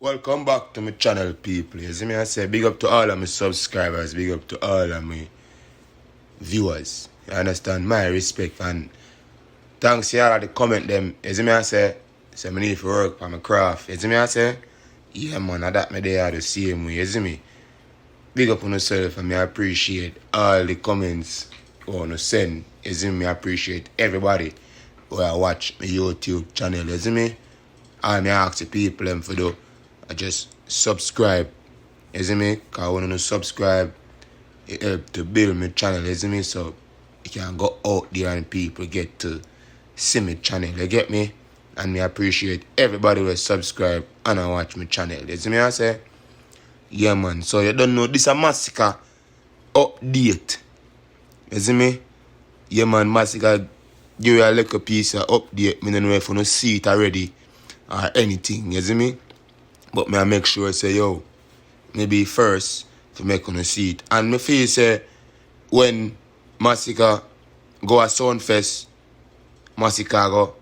Welcome back to my channel, people. You see me, I say big up to all of my subscribers, big up to all of my viewers. You understand? My respect and thanks to all of the comment them. You see me, I say I need to work on my craft. You see me, I say, yeah man, I that me there the same way. You see me? Big up on yourself and I appreciate all the comments you want to send. You see me, I appreciate everybody who I watch my YouTube channel. You see me? And I ask the people them for do. I just subscribe. You see me? Because when you subscribe, it helps to build my channel. You see me? So you can go out there and people get to see my channel. You get me? And I appreciate everybody who subscribe and I watch my channel. You see me? I say, yeah man. So you don't know this is a Masicka update. You see me? Yeah man, Masicka give you a little piece of update. I don't know if you see it already or anything. You see me? But I make sure I say, yo, maybe first to make you see it. And I feel say when Masicka go a Soundfest, Masicka go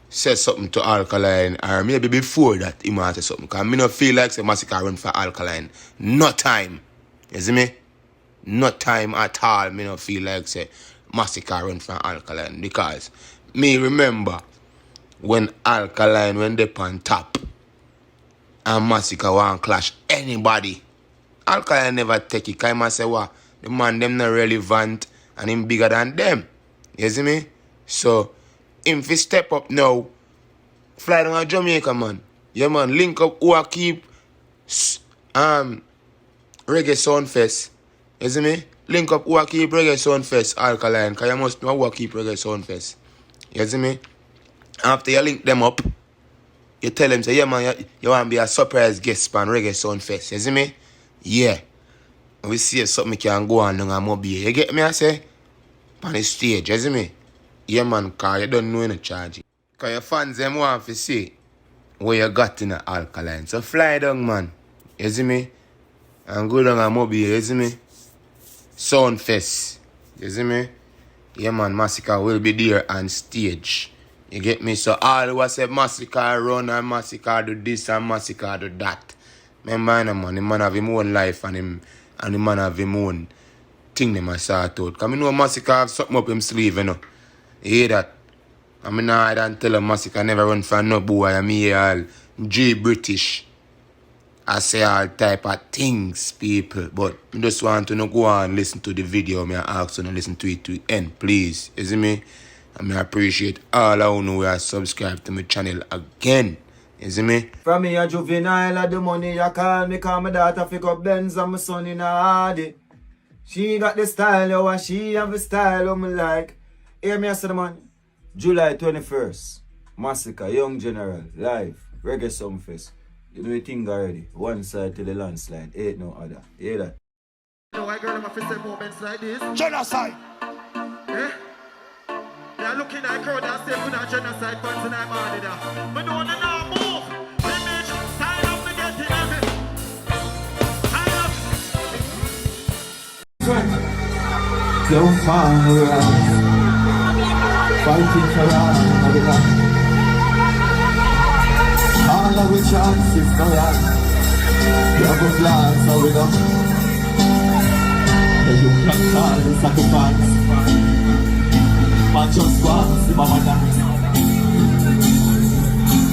say something to Alkaline, or maybe before that he might say something. Because I don't feel like say Masicka run for Alkaline. No time. You see me? No time at all. I don't feel like say Masicka run for Alkaline. Because me remember when Alkaline when they on top and Masicka want clash anybody. Alkaline never take it. Because I say what? The man them not relevant and him bigger than them. You see me? So if he step up now, fly down to Jamaica, man. Yeah, man, link up who I keep Reggae Soundfest. You see me? Link up who I keep Reggae Soundfest, Alkaline. Because you must know who I keep Reggae Soundfest. You see me? After you link them up, you tell them, say, yeah, man, you want to be a surprise guest on Reggae Soundfest. You see me? Yeah. And we see something can go on and I'm be. You get me, I say? On the stage, you see me? Yeah, man, because you don't know any charge. Because your fans them want to see what you got in the Alkaline. So fly down, man. You see me? And go down and mobile, you see me? Soundfest. You see me? Yeah, man, Masicka will be there on stage. You get me? So all who say Masicka run and Masicka do this and Masicka do that. Remember, man, the man have his own life and the man have his own thing them I sort out. Because I know Masicka have something up his sleeve, you know. You hear that? I mean, I don't tell him Masicka never run for no boy. I mean, all G British. I say all type of things, people. But I just want to go and listen to the video. I ask you to listen to it to the end, please. You see me? I appreciate all of you who are subscribed to my channel again. You see me? From me a juvenile of the money you call me. Cause my daughter pick up Benz and my son in a Hardy. She got the style, yo, and she have the style me like. Hear me, I said, man. July 21st, Masicka, Young General, live, Reggae Soundfest. You know the thing already. One side to the landslide, ain't no other. You hear that? No, I girl, I'm say moments like this. Genocide. Eh? They're looking at crowd and say, we're not genocide fans and I'm on it. But don't now move. Image, sign up to get in it. Sign up. Don't find around. Fighting for another life. All of the chances for us. You have a plan, so we go. You can't call the sacrifice. Man just go and see mama dance.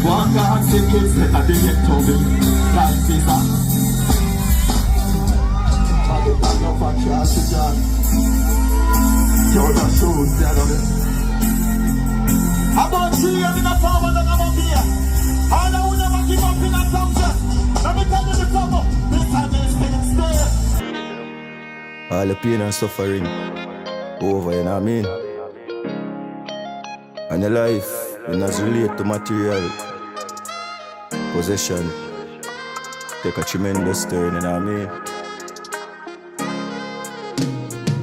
One guy and say kids let a day get to me. Like Caesar. I don't have no factory to John. You're the shoes, they're on it. About 3 years in a farmer that I'm up here. And I will never give up in a subject. Let me tell you the trouble. This time is stay. All the pain and suffering over, you know what I mean? And your life, when it's relate to material, possession, take a tremendous turn, you know what I mean?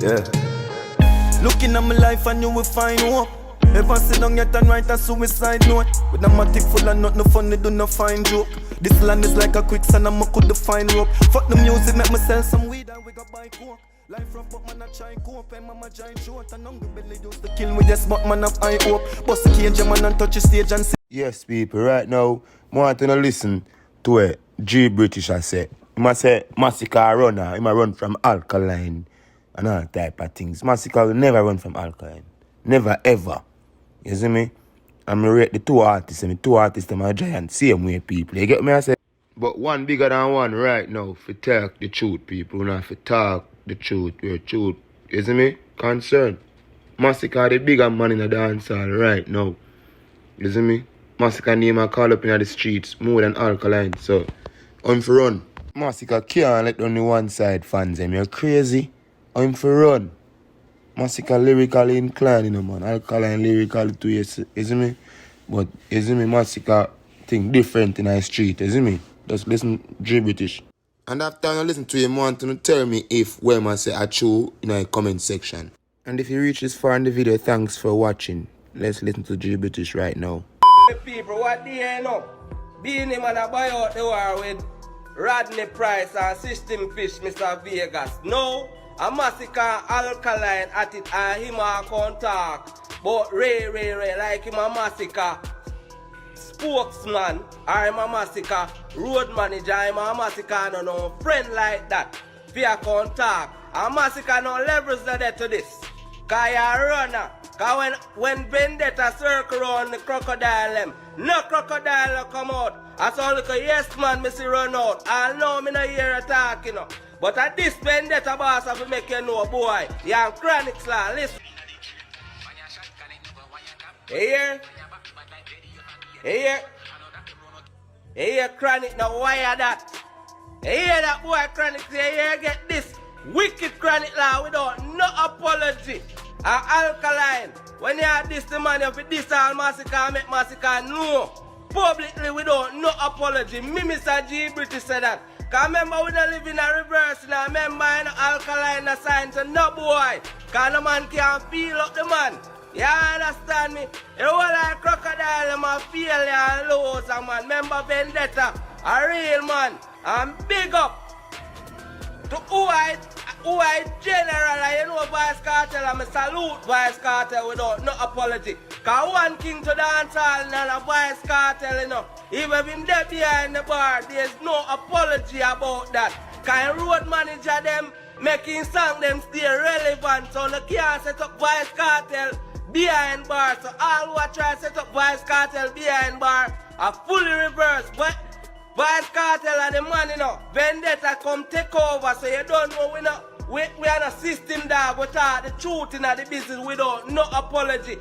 Yeah. Looking at my life and you will find hope. Ever sit down yet and write a suicide note. With a matic full of nothing funny, do not find joke. This land is like a quicksand and I could find rope. Fuck the music, make me sell some weed and we got buy coke. Life rough but man I try cope. And mama giant short and hungry belly used to kill me. Yes but man have high hope. Bust the cage man and touch the stage and see. Yes, people, right now, I want to listen to a G British I say. He must say Masicka runner. He must run from Alkaline and all type of things. Masicka will never run from Alkaline. Never ever. You see me? I'm rate the two artists and the two artists them are giant. Same way people. You get me I say? But one bigger than one right now for talk the truth people. Not for talk the truth. Where truth. You see me? Concern. Masicka the bigger man in the dance hall right now. You see me? Masicka name I call up in the streets more than Alkaline. So I'm for run. Masicka can't let only one side fans them. You're crazy. I'm for run. Masicka lyrically inclined, you know, man. Alkaline lyrical too, you see me? But, you see me, Masicka think different in the street, you see me? Just listen J British. And after I listen to him, want to tell me if when I say I true in the comment section. And if you reach this far in the video, thanks for watching. Let's listen to J British right now. People, what they ain't know? Being him and I buy out the war with Rodney Price and System Fish, Mr. Vegas. No. A Masicka Alkaline at it and him a contact. But Ray, like him a Masicka spokesman or him a Masicka road manager, him a Masicka no friend like that. Via contact. A Masicka no levels there to this. Cause you a runner. Cause when Vendetta circle around the crocodile them, no crocodile will come out. I saw look a yes man me see run out. I know me no hear a talk, you know. But at this Vendetta boss have to make you know, boy, you have chronic law. Listen. Here. Here, chronic, now wire that. Here that boy chronic, here get this wicked chronic law without no apology. Alkaline, when you have this the man, you have to diss all Masicka and make Masicka know. Publicly without no apology. Me, Mr. G British said that. Cause remember we don't live in a reverse now. Remember you know, Alkaline assigned to no boy. Cause no man can't feel up the man. You understand me? You all like crocodile them a feel and lose a man. Remember Vendetta, a real man. And big up to who I general, and you know Vice Cartel, and I salute Vice Cartel without no apology. Cause one king to dance all and a Vice Cartel, you know. Even if him there behind the bar, there's no apology about that. Cause road manager them making song them stay relevant, so they can't set up Vice Cartel behind bar. So all who are trying to set up Vice Cartel behind bar are fully reversed. But Vice Cartel are the man, you know. Vendetta come take over, so you don't know we are a system dog, we talk the truth in the business without no apology.